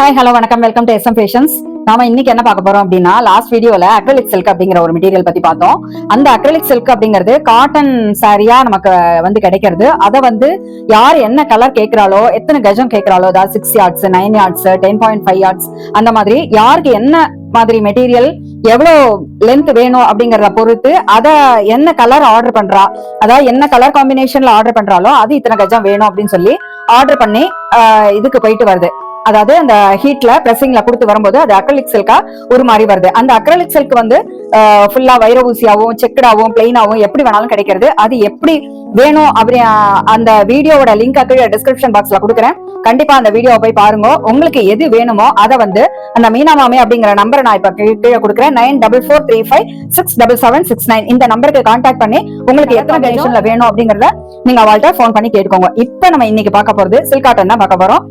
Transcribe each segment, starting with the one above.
Hi hello வணக்கம், welcome to SM Fashions. நாம இன்னைக்கு என்ன பார்க்க போறோம் அப்படின்னா, லாஸ்ட் வீடியோல அக்ரிலிக் சில்க் அப்படிங்கிற ஒரு மெட்டீரியல் பத்தி பார்த்தோம். அந்த அக்ரிலிக் சில்க் அப்படிங்கிறது காட்டன் சாரியா நமக்கு கிடைக்கிறது. அதை யார் என்ன கலர் கேட்கிறாளோ, எத்தனை கஜம் கேட்கிறாளோ, அதாவது 6 yards 9 yards 10.5 yards அந்த மாதிரி யாருக்கு என்ன மாதிரி மெட்டீரியல் எவ்வளவு லென்த் வேணும் அப்படிங்கறத பொறுத்து அதை என்ன கலர் ஆர்டர் பண்றா, அதாவது என்ன கலர் காம்பினேஷன்ல ஆர்டர் பண்றாலோ அது இத்தனை கஜம் வேணும் அப்படின்னு சொல்லி ஆர்டர் பண்ணி இதுக்கு போயிட்டு வருது. அதாவது அந்த ஹீட்ல பிரஸிங்ல கொடுத்து வரும்போது அது அக்ரிலிக் சில்கா ஒரு மாதிரி வருது. அந்த அக்ரிலிக் சில்க் ஃபுல்லா வைர ஊசியாவும் செக்கடாவும் பிளெயினாவும் எப்படி வேணாலும் கிடைக்கிறது. அது எப்படி வேணும் அப்படி அந்த வீடியோவோட லிங்க் டிஸ்கிரிப்ஷன் பாக்ஸ்ல கொடுக்குறேன். கண்டிப்பா அந்த வீடியோவை போய் பாருங்க. உங்களுக்கு எது வேணுமோ அதை அந்த மீனா மாமி அப்படிங்கிற நம்பரை நான் இப்ப கீழே கொடுக்குறேன். 9443567769 இந்த நம்பருக்கு கான்டாக்ட் பண்ணி உங்களுக்கு எத்தனை கண்டிஷன்ல வேணும் அப்படிங்கறத நீங்க அவள்கிட்ட போன் பண்ணி கேட்டுக்கோங்க. இப்ப நம்ம இன்னைக்கு பார்க்க போறது சில்க் காட்டன் தான் பார்க்க போறோம்.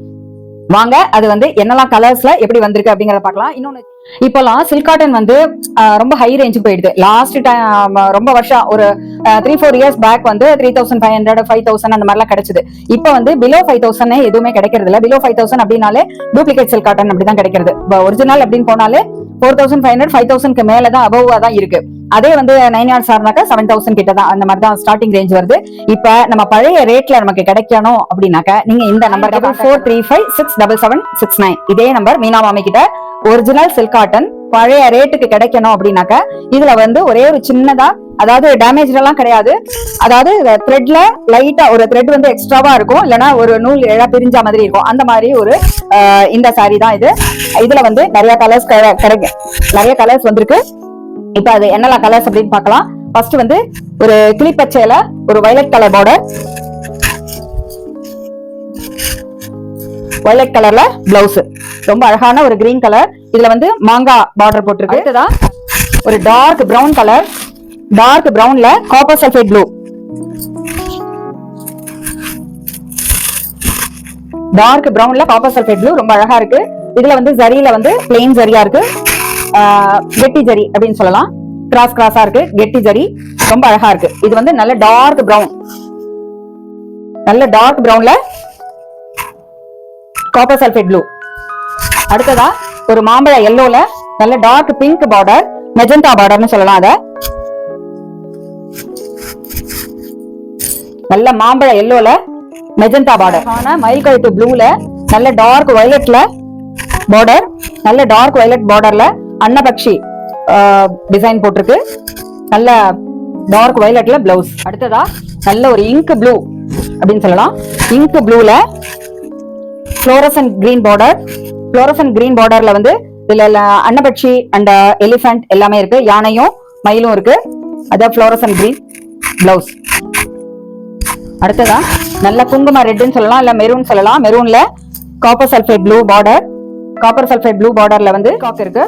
வாங்க, அது என்னெல்லாம் கலர்ஸ்ல எப்படி வந்திருக்கு அப்படிங்கறத பார்க்கலாம். இன்னொன்னு, இப்பெல்லாம் சில்க் காட்டன் ரொம்ப ஹை ரேஞ்சுக்கு போயிடுது. லாஸ்ட் டைம் ரொம்ப வருஷம் ஒரு 3-4 years பேக் 3500 5000 அந்த மாதிரிலாம் கிடைச்சது. இப்ப பிலோ 5000 எதுவுமே கிடைக்கிறது இல்ல. பிலோ 5000 அப்படின்னாலே டூப்ளிகேட் சில்க் காட்டன் அப்படிதான் கிடைக்கிறது. ஒரிஜினல் அப்படின்னு போனாலே 4500 5000க்கு மேலதான் அபவா தான் இருக்கு. அதே 9 yards ஆனாக்கா 7000 கிட்ட தான் அந்த மாதிரி தான் ஸ்டார்டிங் ரேஞ்ச் வருது. இப்ப நம்ம பழைய ரேட்ல நமக்கு கிடைக்கணும் அப்படின்னாக்க நீங்க இந்த நம்பர் 4435677769 இதே நம்பர் மீனா மாமி கிட்ட ஒரிஜினல் சில்க் காட்டன் பழைய ரேட்டுக்கு கிடைக்கணும் அப்படின்னாக்க இதுல ஒரே ஒரு சின்னதா, அதாவது டேமேஜ் எல்லாம் கிடையாது, அதாவது த்ரெட்ல லைட்டா ஒரு த்ரெட் எக்ஸ்ட்ராவா இருக்கும், இல்லைன்னா ஒரு நூல் எழா பிரிஞ்ச மாதிரி இருக்கும். அந்த மாதிரி ஒரு இந்த சாரி தான் இது. இதுல நிறைய கலர்ஸ் கிடைக்கும், நிறைய கலர்ஸ் வந்திருக்கு. இப்ப அது என்னெல்லாம் கலர்ஸ் அப்படின்னு பார்க்கலாம். ஃபர்ஸ்ட் ஒரு கிளிப்பச்சையில ஒரு வயலட் கலர் பார்டர், வயலட் கலர்ல பிளவுஸ், ரொம்ப அழகான ஒரு கிரீன் கலர். இதுல மாங்கா பார்டர் போட்டிருக்கு. அடுத்ததான் ஒரு டார்க் பிரவுன் கலர், டார்க் பிரவுன்ல காப்பர் சல்ஃபேட் ப்ளூ, டார்க் பிரவுன்ல காப்பர் சல்ஃபேட் ப்ளூ ரொம்ப அழகா இருக்கு. இதுல ஜரியில பிளெயின் ஜரியா இருக்கு, கெட்டி ஜரி அப்படின்னு சொல்லலாம். கிராஸ் கிராஸா இருக்கு, கெட்டி ஜரி ரொம்ப அழகா இருக்கு. இது நல்ல டார்க் பிரவுன், நல்ல டார்க் பிரவுன்ல காப்பர் சல்ஃபேட் ப்ளூ. அடுத்ததா ஒரு மாம்பழ எல்லோல நல்ல டார்க் பிங்க் பார்டர், மெஜந்தா பார்டர்னு சொல்லலாம். அத நல்ல மாம்பழ எல்லோல மெஜந்தா பார்டர். ஆனா மயில் கழுத்து ப்ளூல நல்ல டார்க் வயலட்ல பார்டர், நல்ல டார்க் வயலட் பார்டர்ல அன்னபக்ஷி டிசைன் போட்டிருக்கு. நல்ல டார்க் வயலட்ல பிளவுஸ். அடுத்ததா நல்ல ஒரு இங்க் ப்ளூ அப்படின்னு சொல்லலாம். இங்க் ப்ளூல fluorescent green border, fluorescent green பார்டர்ல இதுல அன்னபக்ஷி அண்ட் எலிஃபண்ட் எல்லாமே இருக்கு, யானையும் மயிலும் இருக்கு. அதான் ஃப்ளோரசன்ட் கிரீன் பிளவுஸ். அடுத்ததா நல்ல குங்கும ரெட்னு சொல்லலாம், இல்ல மெரூன் சொல்லலாம். மெரூன்ல copper sulphate blue border, copper sulphate blue பார்டர்ல பீகாக் இருக்கு,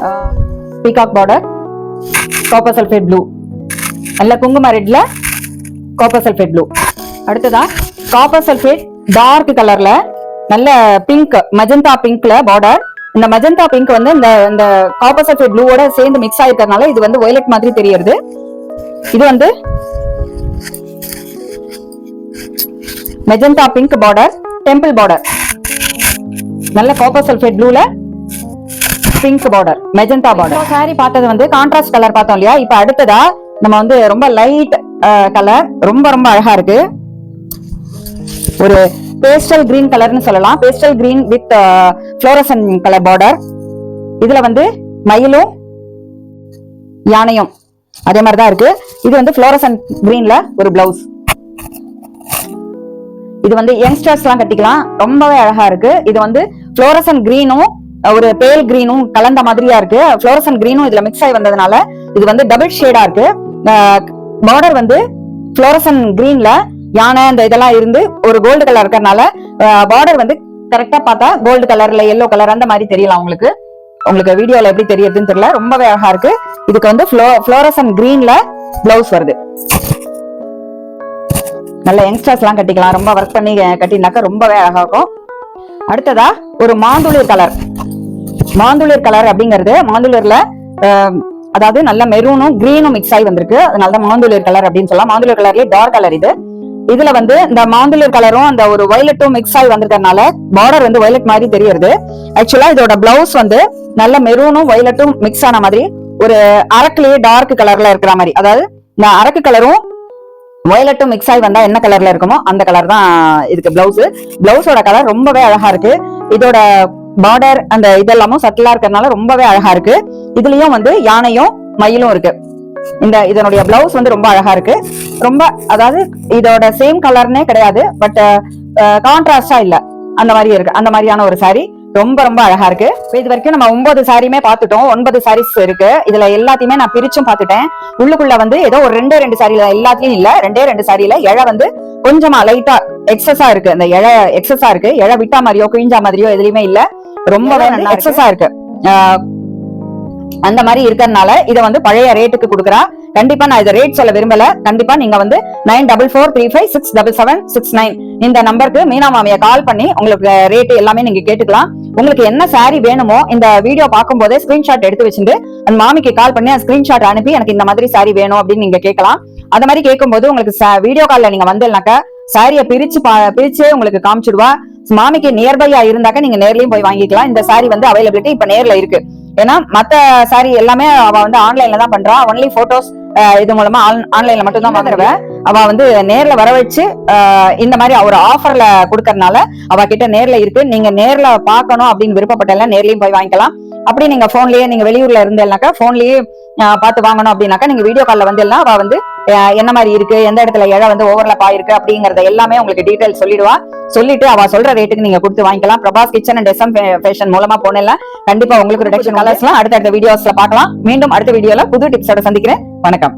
peacock border, copper sulphate blue. நல்ல குங்கும ரெட்ல காப்பர் சல்ஃபேட் ப்ளூ. அடுத்ததா காப்பர் சல்ஃபேட் டார்க் கலர்ல நல்ல பிங்க், மஜந்தா பிங்க்ல பார்டர். இந்த மஜந்தா பிங்க் இந்த காப்பர் சல்ஃபேட் ப்ளூவோட சேர்ந்து மிக்ஸ் ஆயிருக்கிறதுனால இது வயலட் மாதிரி தெரியுது. இது magenta pink border, temple border, நல்ல காப்பர் சல்ஃபேட் ப்ளூல pink border, magenta border. Sari பார்த்தது கான்ட்ராஸ்ட் கலர் பார்த்தோம் இல்லையா. இப்ப அடுத்ததா நம்ம ரொம்ப லைட் கலர், ரொம்ப ரொம்ப அழகா இருக்கு. ஒரு பேஸ்டல் கிரீன் கலர்னு சொல்லலாம். Pastel green with fluorescent colour border. இதுல மயிலும் யானையும் அதே மாதிரிதான் இருக்கு. இது ஃப்ளோரசன் கிரீன்ல ஒரு பிளவுஸ். இது யங்ஸ்டர்ஸ் எல்லாம் கட்டிக்கலாம், ரொம்பவே அழகா இருக்கு. இது ஃப்ளோரசன் கிரீனும் ஒரு பேல் கிரீனும் கலந்த மாதிரியா இருக்கு. ஃப்ளோரசன் கிரீனும் இதுல மிக்ஸ் ஆகி வந்ததுனால இது டபுள் ஷேடா இருக்கு. பார்டர் ஃப்ளோரசன் கிரீன்ல யானை அந்த இதெல்லாம் இருந்து ஒரு கோல்டு கலர் இருக்கறனால பார்டர் கரெக்டா பார்த்தா கோல்டு கலர்ல எல்லோ கலர் அந்த மாதிரி தெரியலாம். உங்களுக்கு வீடியோல எப்படி தெரியுதுன்னு தெரியல, ரொம்பவே அழகா இருக்கு. இதுக்கு ஃப்ளோரசன் கிரீன்ல பிளவுஸ் வருது. நல்ல யங்ஸ்டர்ஸ் எல்லாம் கட்டிக்கலாம், ரொம்ப ஒர்க் பண்ணி கட்டினாக்க ரொம்பவே அழகா இருக்கும். அடுத்ததா ஒரு மாந்துளிர் கலர், மாந்துளிர் கலர் அப்படிங்கிறது மாந்துளிர்ல அதாவது நல்ல மெரூனும் கிரீனும் மிக்ஸ் ஆகி வந்திருக்கு. அதனாலதான் மாந்துளிர் கலர் அப்படின்னு சொல்லலாம். மாந்துளிர் கலர்லயே டார்க் கலர். இது இதுல வந்து இந்த மாந்துளர் கலரும் அந்த ஒரு வயலட்டும் மிக்ஸ் ஆகி வந்திருக்கறனால பார்டர் வந்து வயலட் மாதிரி தெரியுது. ஆக்சுவலா இதோட பிளவுஸ் வந்து நல்ல மெரூனும் வயலட்டும் மிக்ஸ் ஆன மாதிரி ஒரு அரக்குலயே டார்க் கலர்ல இருக்கிற மாதிரி, அதாவது இந்த அரக்கு கலரும் வயலட்டும் மிக்ஸ் ஆகி வந்தா என்ன கலர்ல இருக்குமோ அந்த கலர் தான் இதுக்கு பிளவுஸ். பிளவுஸோட கலர் ரொம்பவே அழகா இருக்கு. இதோட பார்டர் அந்த இதெல்லாமும் சட்டிலா இருக்கிறதுனால ரொம்பவே அழகா இருக்கு. இதுலயும் வந்து யானையும் மயிலும் இருக்கு. இதனுடைய பிளவுஸ் வந்து ரொம்ப அழகா இருக்கு. ரொம்ப அதாவது இதோட சேம் கலர்னே கிடையாது, பட் கான்ட்ராஸ்டா இல்ல, அந்த மாதிரி இருக்கு. அந்த மாதிரியான ஒரு சாரி ரொம்ப ரொம்ப அழகா இருக்கு. இது வரைக்கும் நம்ம 9 சாரியுமே பார்த்துட்டோம். 9 சாரீஸ் இருக்கு. இதுல எல்லாத்தையுமே நான் பிரிச்சும் பார்த்துட்டேன். உள்ளுக்குள்ள வந்து ஏதோ ஒரு 2 சாரியில எல்லாத்தையும் இல்ல, 2 சாரியில இழை வந்து கொஞ்சமா லைட்டா எக்ஸஸா இருக்கு. அந்த இழை எக்ஸஸா இருக்கு. இழை விட்டா மாதிரியோ கிழிஞ்சா மாதிரியோ எதுலயுமே இல்ல, ரொம்பவே எக்ஸஸா இருக்கு. அந்த மாதிரி இருக்கறதுனால இதை வந்து பழைய ரேட்டுக்கு கொடுக்குறா. கண்டிப்பா நான் இதை ரேட் சொல்ல விரும்பல. கண்டிப்பா நீங்க வந்து 9443567769 இந்த நம்பருக்கு மீனா மாமியை கால் பண்ணி உங்களுக்கு ரேட் எல்லாமே நீங்க கேட்டுக்கலாம். உங்களுக்கு என்ன சாரி வேணுமோ இந்த வீடியோ பார்க்கும் போதே ஸ்கிரீன்ஷாட் எடுத்து வச்சுட்டு அந்த மாமிக்கு கால் பண்ணி அந்த ஸ்கிரீன்ஷாட் அனுப்பி எனக்கு இந்த மாதிரி சாரி வேணும் அப்படின்னு நீங்க கேட்கலாம். அந்த மாதிரி கேட்கும்போது உங்களுக்கு வீடியோ கால்ல நீங்க வந்தேன்னாக்கா சாரியை பிரிச்சு உங்களுக்கு காமிச்சிடுவா. மாமிக்கு நியர்பையா இருந்தாக்க நீங்க நேர்லயும் போய் வாங்கிக்கலாம். இந்த சாரி வந்து அவைலபிலிட்டி இப்ப நேர்ல இருக்கு. ஏன்னா மத்த சாரி எல்லாமே அவ வந்து ஆன்லைன்ல தான் பண்றா. ஒன்லி போட்டோஸ் இது மூலமா ஆன்லைன்ல மட்டும் தான் வாங்குறவ. அவ வந்து நேர்ல வர வச்சு இந்த மாதிரி ஒரு ஆஃபர்ல கொடுக்கறதுனால அவ கிட்ட நேர்ல இருக்கு. நீங்க நேர்ல பாக்கணும் அப்படின்னு விருப்பப்பட்டல நேர்லயும் போய் வாங்கிக்கலாம். அப்படி நீங்க போன்லயே நீங்க வெளியூர்ல இருந்தேன்னாக்கா போன்லயே பார்த்து வாங்கணும் அப்படின்னாக்கா நீங்க வீடியோ கால்ல வந்து எல்லாம் அவ வந்து என்ன மாதிரி இருக்கு, எந்த இடத்துல இழை வந்து ஓவர்லாப் ஆயிருக்கு அப்படிங்கறத எல்லாமே உங்களுக்கு டீடைல் சொல்லிடுவா. சொல்லிட்டு அவ சொல்ற ரேட்டுக்கு நீங்க கொடுத்து வாங்கிக்கலாம். Prabhas kitchen and SM fashion மூலமா போனல கண்டிப்பா உங்களுக்கு ரிடக்ஷன் கலர்ஸ்லாம் அடுத்த வீடியோஸ்ல பார்க்கலாம். மீண்டும் அடுத்த வீடியோல புது டிப்ஸோட சந்திக்கிறேன். வணக்கம்.